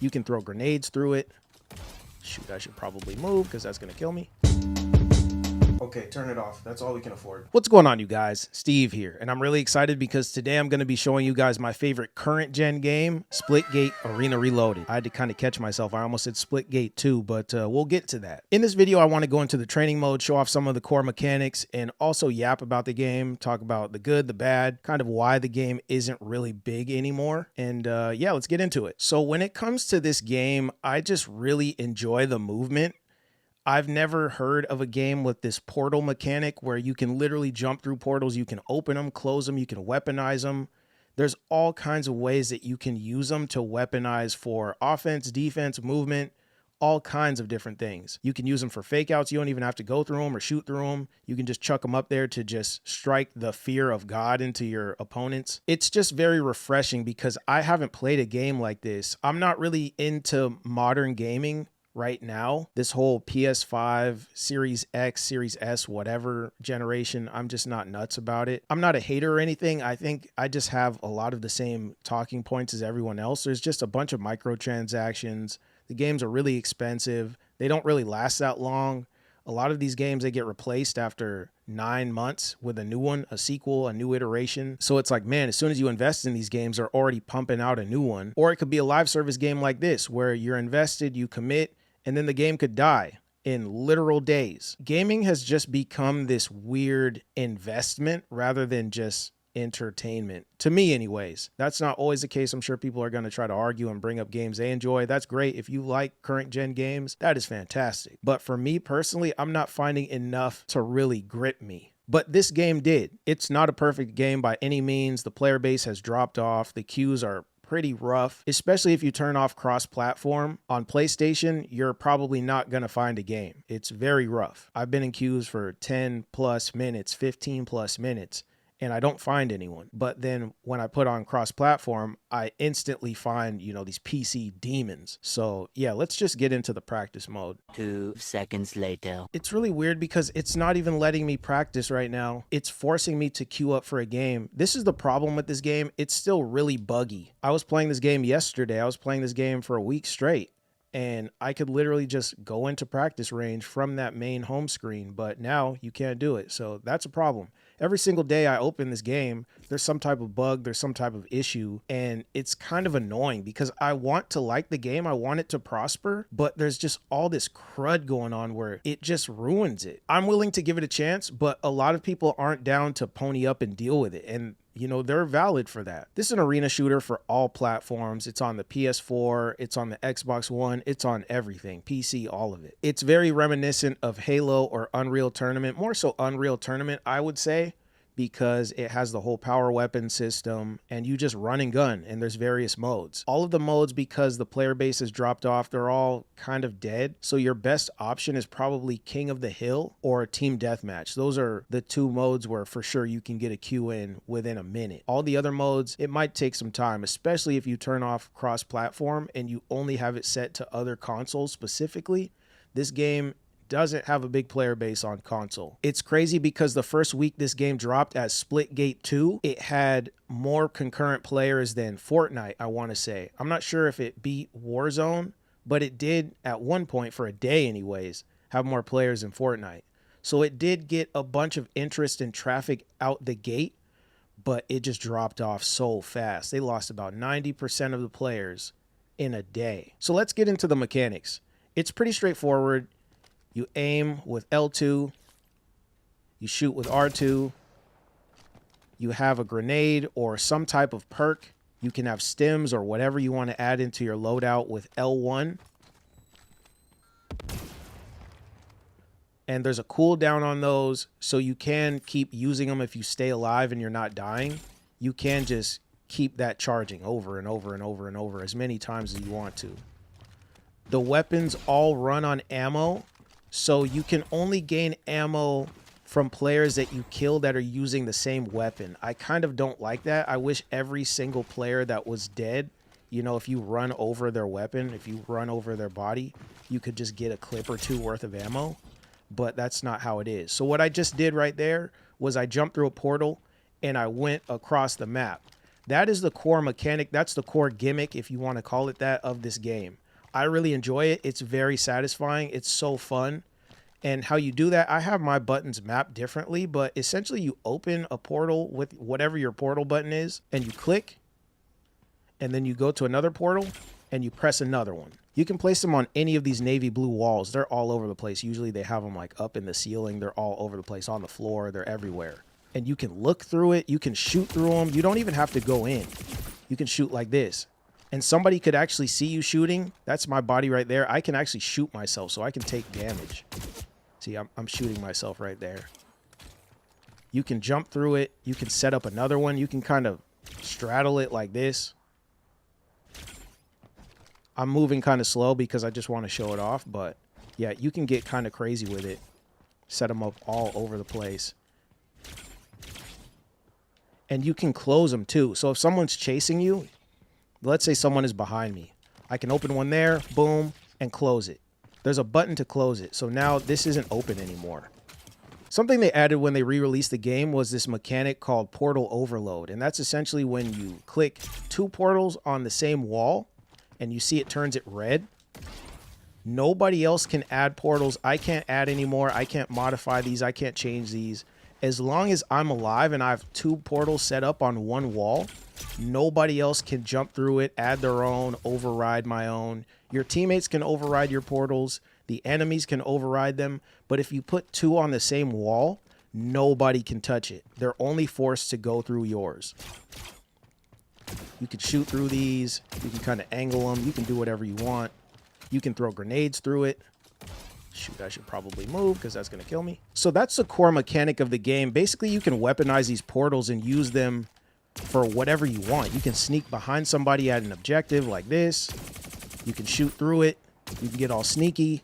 You can throw grenades through it. Shoot, I should probably move because that's going to kill me. Okay, turn it off. That's all we can afford. What's going on, you guys? Steve here, and I'm really excited because today I'm going to be showing you guys my favorite current gen game, Splitgate Arena Reloaded. I had to kind of catch myself. I almost said Splitgate 2, but we'll get to that. In this video, I want to go into the training mode, show off some of the core mechanics, and also yap about the game, talk about the good, the bad, kind of why the game isn't really big anymore. And yeah, let's get into it. So when it comes to this game, I just really enjoy the movement. I've never heard of a game with this portal mechanic where you can literally jump through portals. You can open them, close them, you can weaponize them. There's all kinds of ways that you can use them to weaponize for offense, defense, movement, all kinds of different things. You can use them for fake outs. You don't even have to go through them or shoot through them. You can just chuck them up there to just strike the fear of God into your opponents. It's just very refreshing because I haven't played a game like this. I'm not really into modern gaming right now. This whole PS5, Series X, Series S, whatever generation, I'm just not nuts about it. I'm not a hater or anything. I think I just have a lot of the same talking points as everyone else. There's just a bunch of microtransactions. The games are really expensive. They don't really last that long. A lot of these games, they get replaced after 9 months with a new one, a sequel, a new iteration. So it's like, man, as soon as you invest in these games, they're already pumping out a new one. Or it could be a live service game like this, where you're invested, you commit, and then the game could die in literal days. Gaming has just become this weird investment rather than just entertainment. To me, anyways. That's not always the case. I'm sure people are going to try to argue and bring up games they enjoy. That's great. If you like current gen games, that is fantastic. But for me personally, I'm not finding enough to really grip me. But this game did. It's not a perfect game by any means. The player base has dropped off. The queues are pretty rough, especially if you turn off cross-platform. On PlayStation, you're probably not going to find a game. It's very rough. I've been in queues for 10 plus minutes, 15 plus minutes, and I don't find anyone. But then when I put on cross-platform, I instantly find, you know, these PC demons. So yeah, let's just get into the practice mode. 2 seconds later. It's really weird because it's not even letting me practice right now. It's forcing me to queue up for a game. This is the problem with this game. It's still really buggy. I was playing this game yesterday. I was playing this game for a week straight, and I could literally just go into practice range from that main home screen, but now you can't do it. So that's a problem. Every single day I open this game, there's some type of bug, there's some type of issue, and it's kind of annoying because I want to like the game, I want it to prosper, but there's just all this crud going on where it just ruins it. I'm willing to give it a chance, but a lot of people aren't down to pony up and deal with it, and you know, they're valid for that. This is an arena shooter for all platforms. It's on the PS4, it's on the Xbox One, it's on everything, PC, all of it. It's very reminiscent of Halo or Unreal Tournament, more so Unreal Tournament, I would say, because it has the whole power weapon system and you just run and gun, and there's various modes. All of the modes, because the player base has dropped off, they're all kind of dead. So your best option is probably King of the Hill or Team Deathmatch. Those are the two modes where for sure you can get a queue in within a minute. All the other modes, it might take some time, especially if you turn off cross-platform and you only have it set to other consoles specifically. This game doesn't have a big player base on console. It's crazy because the first week this game dropped as Splitgate 2, it had more concurrent players than Fortnite, I want to say. I'm not sure if it beat Warzone, but it did at one point, for a day anyways, have more players than Fortnite. So it did get a bunch of interest and traffic out the gate, but it just dropped off so fast. They lost about 90% of the players in a day. So let's get into the mechanics. It's pretty straightforward. You aim with L2, you shoot with R2, you have a grenade or some type of perk. You can have stims or whatever you want to add into your loadout with L1. And there's a cooldown on those, so you can keep using them if you stay alive and you're not dying. You can just keep that charging over and over and over and over as many times as you want to. The weapons all run on ammo. So you can only gain ammo from players that you kill that are using the same weapon. I kind of don't like that. I wish every single player that was dead, you know, if you run over their weapon, if you run over their body, you could just get a clip or two worth of ammo. But that's not how it is. So what I just did right there was I jumped through a portal and I went across the map. That is the core mechanic. That's the core gimmick, if you want to call it that, of this game. I really enjoy it. It's very satisfying. It's so fun. And how you do that, I have my buttons mapped differently, but essentially you open a portal with whatever your portal button is, and you click, and then you go to another portal, and you press another one. You can place them on any of these navy blue walls. They're all over the place. Usually they have them like up in the ceiling. They're all over the place, on the floor. They're everywhere. And you can look through it. You can shoot through them. You don't even have to go in. You can shoot like this. And somebody could actually see you shooting. That's my body right there. I can actually shoot myself, so I can take damage. See, I'm shooting myself right there. You can jump through it. You can set up another one. You can kind of straddle it like this. I'm moving kind of slow because I just want to show it off. But, yeah, you can get kind of crazy with it. Set them up all over the place. And you can close them, too. So if someone's chasing you, let's say someone is behind me. I can open one there, boom, and close it. There's a button to close it. So now this isn't open anymore. Something they added when they re-released the game was this mechanic called portal overload. And that's essentially when you click 2 portals on the same wall and you see it turns it red. Nobody else can add portals. I can't add anymore. I can't modify these. I can't change these. As long as I'm alive and I have 2 portals set up on one wall, nobody else can jump through it, add their own, override my own. Your teammates can override your portals. The enemies can override them. But if you put 2 on the same wall, nobody can touch it. They're only forced to go through yours. You can shoot through these. You can kind of angle them. You can do whatever you want. You can throw grenades through it. Shoot, I should probably move because that's going to kill me. So that's the core mechanic of the game. Basically, you can weaponize these portals and use them for whatever you want. You can sneak behind somebody at an objective like this. You can shoot through it. You can get all sneaky.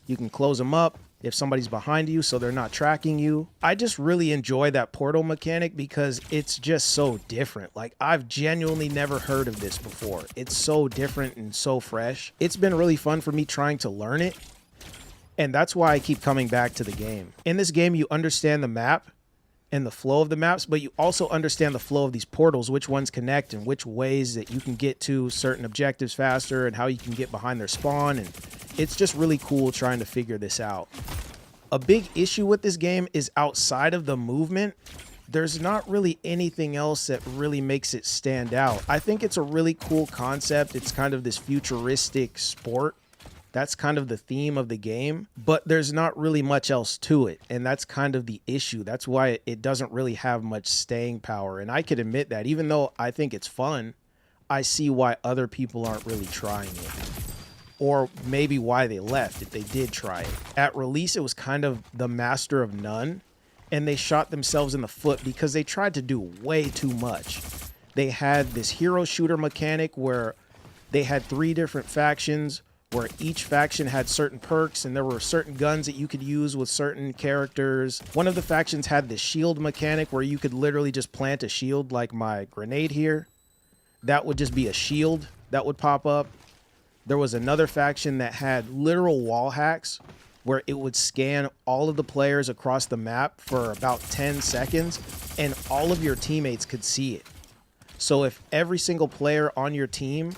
You can close them up if somebody's behind you so they're not tracking you. I just really enjoy that portal mechanic because it's just so different. Like, I've genuinely never heard of this before. It's so different and so fresh. It's been really fun for me trying to learn it. And that's why I keep coming back to the game. In this game, you understand the map and the flow of the maps, but you also understand the flow of these portals, which ones connect and which ways that you can get to certain objectives faster and how you can get behind their spawn. And it's just really cool trying to figure this out. A big issue with this game is outside of the movement, there's not really anything else that really makes it stand out. I think it's a really cool concept. It's kind of this futuristic sport. That's kind of the theme of the game, but there's not really much else to it. And that's kind of the issue. That's why it doesn't really have much staying power. And I could admit that even though I think it's fun, I see why other people aren't really trying it. Or maybe why they left if they did try it. At release, it was kind of the master of none. And they shot themselves in the foot because they tried to do way too much. They had this hero shooter mechanic where they had 3 different factions, where each faction had certain perks and there were certain guns that you could use with certain characters. One of the factions had this shield mechanic where you could literally just plant a shield like my grenade here. That would just be a shield that would pop up. There was another faction that had literal wall hacks where it would scan all of the players across the map for about 10 seconds and all of your teammates could see it. So if every single player on your team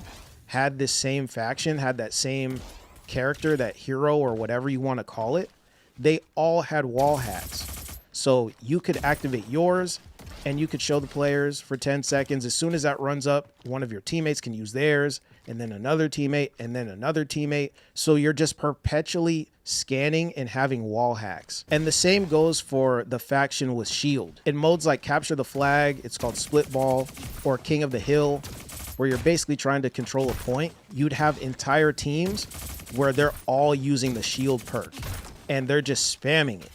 had this same faction, had that same character, that hero or whatever you want to call it, they all had wall hacks. So you could activate yours and you could show the players for 10 seconds. As soon as that runs up, one of your teammates can use theirs, and then another teammate, and then another teammate. So you're just perpetually scanning and having wall hacks. And the same goes for the faction with shield. In modes like Capture the Flag, it's called Split Ball, or King of the Hill, where you're basically trying to control a point, you'd have entire teams where they're all using the shield perk and they're just spamming it.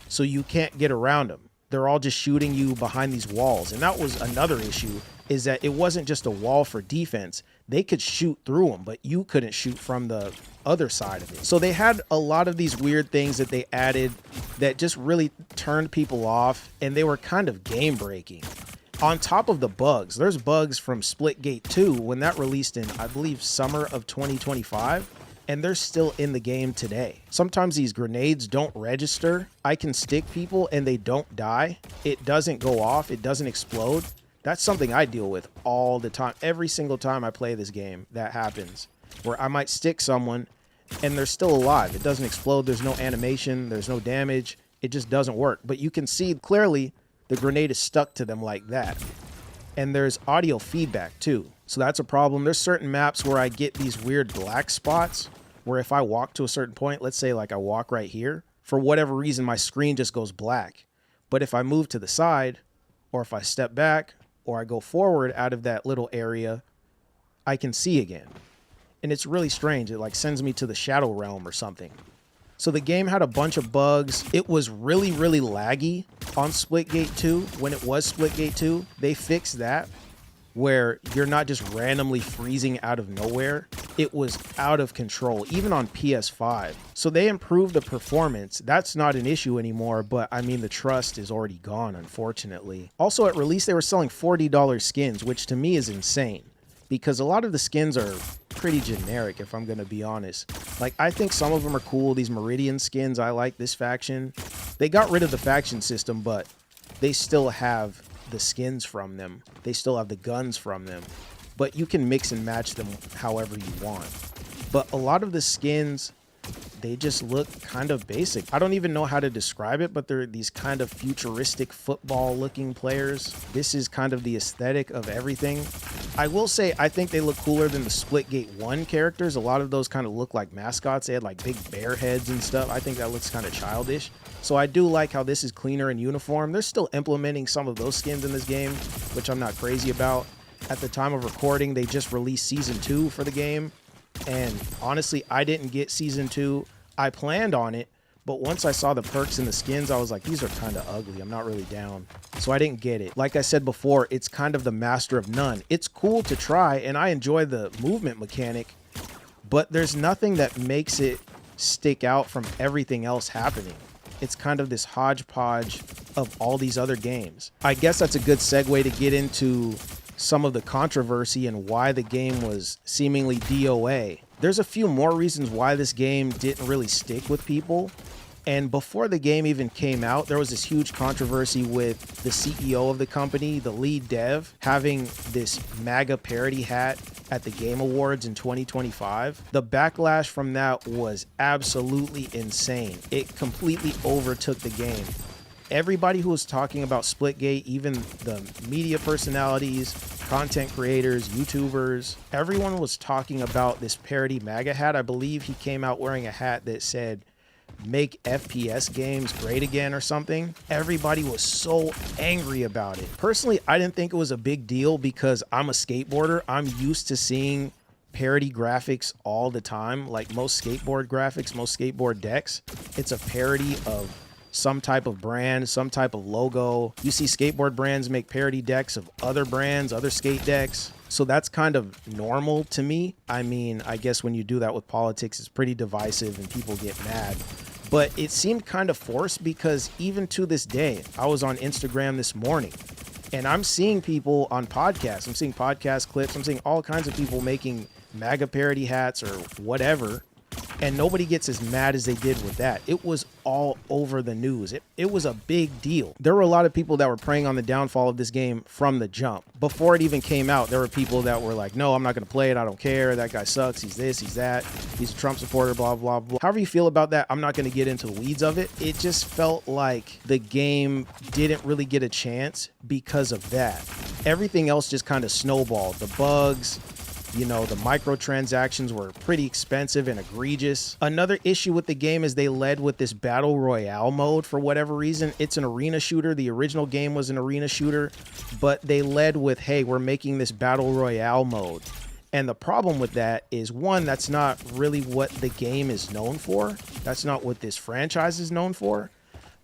So you can't get around them. They're all just shooting you behind these walls. And that was another issue, is that it wasn't just a wall for defense. They could shoot through them, but you couldn't shoot from the other side of it. So they had a lot of these weird things that they added that just really turned people off, and they were kind of game breaking. On top of the bugs, there's bugs from Splitgate 2 when that released in, I believe, summer of 2025. and they're still in the game today. Sometimes these grenades don't register. I can stick people and they don't die. It doesn't go off. It doesn't explode. That's something I deal with all the time. Every single time I play this game, that happens. Where I might stick someone and they're still alive. It doesn't explode. There's no animation. There's no damage. It just doesn't work. But you can see clearly the grenade is stuck to them like that. And there's audio feedback too. So that's a problem. There's certain maps where I get these weird black spots where if I walk to a certain point, let's say like I walk right here, for whatever reason, my screen just goes black. But if I move to the side, or if I step back, or I go forward out of that little area, I can see again. And it's really strange. It like sends me to the shadow realm or something. So the game had a bunch of bugs. It was really, really laggy on Splitgate 2. When it was Splitgate 2, they fixed that where you're not just randomly freezing out of nowhere. It was out of control, even on PS5. So they improved the performance. That's not an issue anymore, but I mean, the trust is already gone, unfortunately. Also at release, they were selling $40 skins, which to me is insane because a lot of the skins are pretty generic, if I'm gonna be honest. Like, I think some of them are cool. These Meridian skins, I like this faction. They got rid of the faction system, but they still have the skins from them. They still have the guns from them, but you can mix and match them however you want. But a lot of the skins, they just look kind of basic. I don't even know how to describe it, but they're these kind of futuristic football looking players. This is kind of the aesthetic of everything. I will say, I think they look cooler than the Splitgate 1 characters. A lot of those kind of look like mascots. They had like big bear heads and stuff. I think that looks kind of childish. So I do like how this is cleaner and uniform. They're still implementing some of those skins in this game, which I'm not crazy about. At the time of recording, they just released Season 2 for the game. And honestly, I didn't get Season 2. I planned on it, but once I saw the perks and the skins, I was like, these are kind of ugly. I'm not really down. So I didn't get it. Like I said before, it's kind of the master of none. It's cool to try, and I enjoy the movement mechanic, but there's nothing that makes it stick out from everything else happening. It's kind of this hodgepodge of all these other games. I guess that's a good segue to get into some of the controversy and why the game was seemingly DOA. There's a few more reasons why this game didn't really stick with people. And before the game even came out, there was this huge controversy with the CEO of the company, the lead dev, having this MAGA parody hat at the Game Awards in 2025. The backlash from that was absolutely insane. It completely overtook the game. Everybody who was talking about Splitgate, even the media personalities, content creators, YouTubers, everyone was talking about this parody MAGA hat. I believe he came out wearing a hat that said, "Make FPS games great again" or something. Everybody was so angry about it. Personally, I didn't think it was a big deal because I'm a skateboarder. I'm used to seeing parody graphics all the time. Like most skateboard graphics, most skateboard decks, it's a parody of some type of brand, some type of logo. You see skateboard brands make parody decks of other brands, other skate decks. So that's kind of normal to me. I mean, I guess when you do that with politics, it's pretty divisive and people get mad. But it seemed kind of forced because even to this day, I was on Instagram this morning and I'm seeing people on podcasts. I'm seeing podcast clips. I'm seeing all kinds of people making MAGA parody hats or whatever. And nobody gets as mad as they did with that. It was all over the news. It was a big deal. There were a lot of people that were preying on the downfall of this game from the jump. Before it even came out, there were people that were like, no, I'm not going to play it. I don't care. That guy sucks. He's this, he's that. He's a Trump supporter, blah, blah, blah. However you feel about that, I'm not going to get into the weeds of it. It just felt like the game didn't really get a chance because of that. Everything else just kind of snowballed. The bugs, you know, the microtransactions were pretty expensive and egregious. Another issue with the game is they led with this battle royale mode for whatever reason. It's an arena shooter. The original game was an arena shooter, but they led with, hey, we're making this battle royale mode. And the problem with that is, one, that's not really what the game is known for. That's not what this franchise is known for.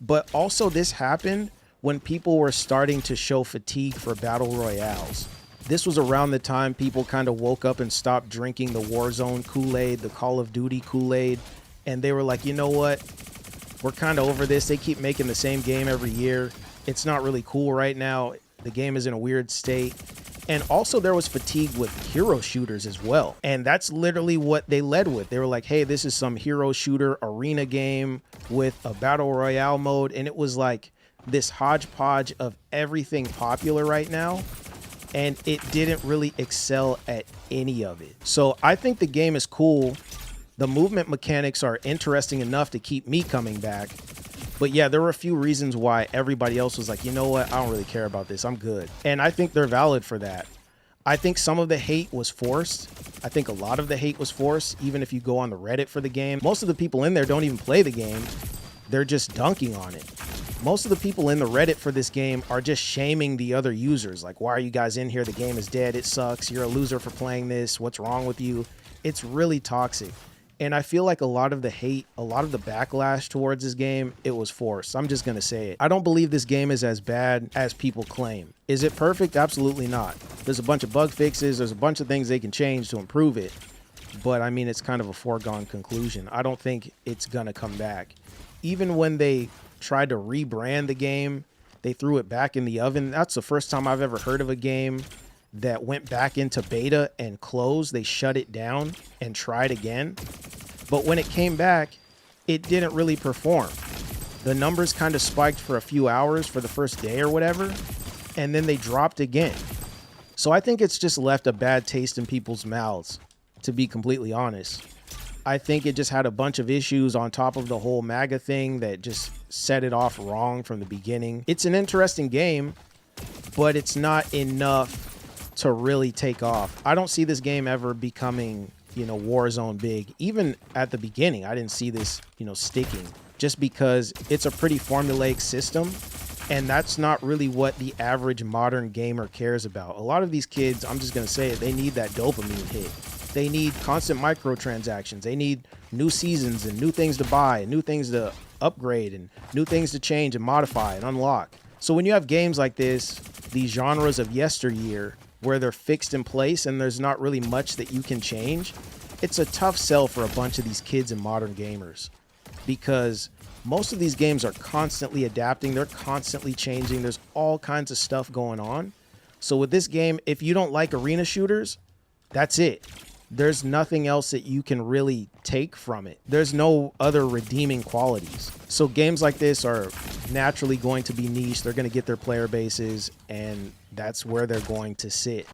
But also this happened when people were starting to show fatigue for battle royales. This was around the time people kind of woke up and stopped drinking the Warzone Kool-Aid, the Call of Duty Kool-Aid, and they were like, you know what? We're kind of over this. They keep making the same game every year. It's not really cool right now. The game is in a weird state. And also there was fatigue with hero shooters as well. And that's literally what they led with. They were like, hey, this is some hero shooter arena game with a battle royale mode. And it was like this hodgepodge of everything popular right now. And it didn't really excel at any of it. So I think the game is cool. The movement mechanics are interesting enough to keep me coming back. But yeah, there were a few reasons why everybody else was like, you know what, I don't really care about this, I'm good. And I think they're valid for that. I think some of the hate was forced. I think a lot of the hate was forced, even if you go on the Reddit for the game. Most of the people in there don't even play the game. They're just dunking on it. Most of the people in the Reddit for this game are just shaming the other users. Like, why are you guys in here? The game is dead, it sucks, you're a loser for playing this, what's wrong with you? It's really toxic. And I feel like a lot of the hate, a lot of the backlash towards this game, it was forced. I'm just going to say it. I don't believe this game is as bad as people claim. Is it perfect? Absolutely not. There's a bunch of bug fixes. There's a bunch of things they can change to improve it. But I mean, it's kind of a foregone conclusion. I don't think it's going to come back. Even when they tried to rebrand the game, they threw it back in the oven. That's the first time I've ever heard of a game that went back into beta and closed. They shut it down and tried again. But when it came back, it didn't really perform. The numbers kind of spiked for a few hours for the first day or whatever, and then they dropped again. So I think it's just left a bad taste in people's mouths, to be completely honest. I think it just had a bunch of issues on top of the whole MAGA thing that just set it off wrong from the beginning. It's an interesting game, but it's not enough to really take off. I don't see this game ever becoming, you know, Warzone big. Even at the beginning, I didn't see this, you know, sticking, just because it's a pretty formulaic system. And that's not really what the average modern gamer cares about. A lot of these kids, I'm just going to say it, they need that dopamine hit. They need constant microtransactions. They need new seasons and new things to buy and new things to upgrade and new things to change and modify and unlock. So when you have games like this, these genres of yesteryear, where they're fixed in place and there's not really much that you can change, it's a tough sell for a bunch of these kids and modern gamers, because most of these games are constantly adapting. They're constantly changing. There's all kinds of stuff going on. So with this game, if you don't like arena shooters, that's it. There's nothing else that you can really take from it. There's no other redeeming qualities. So games like this are naturally going to be niche. They're going to get their player bases, and that's where they're going to sit.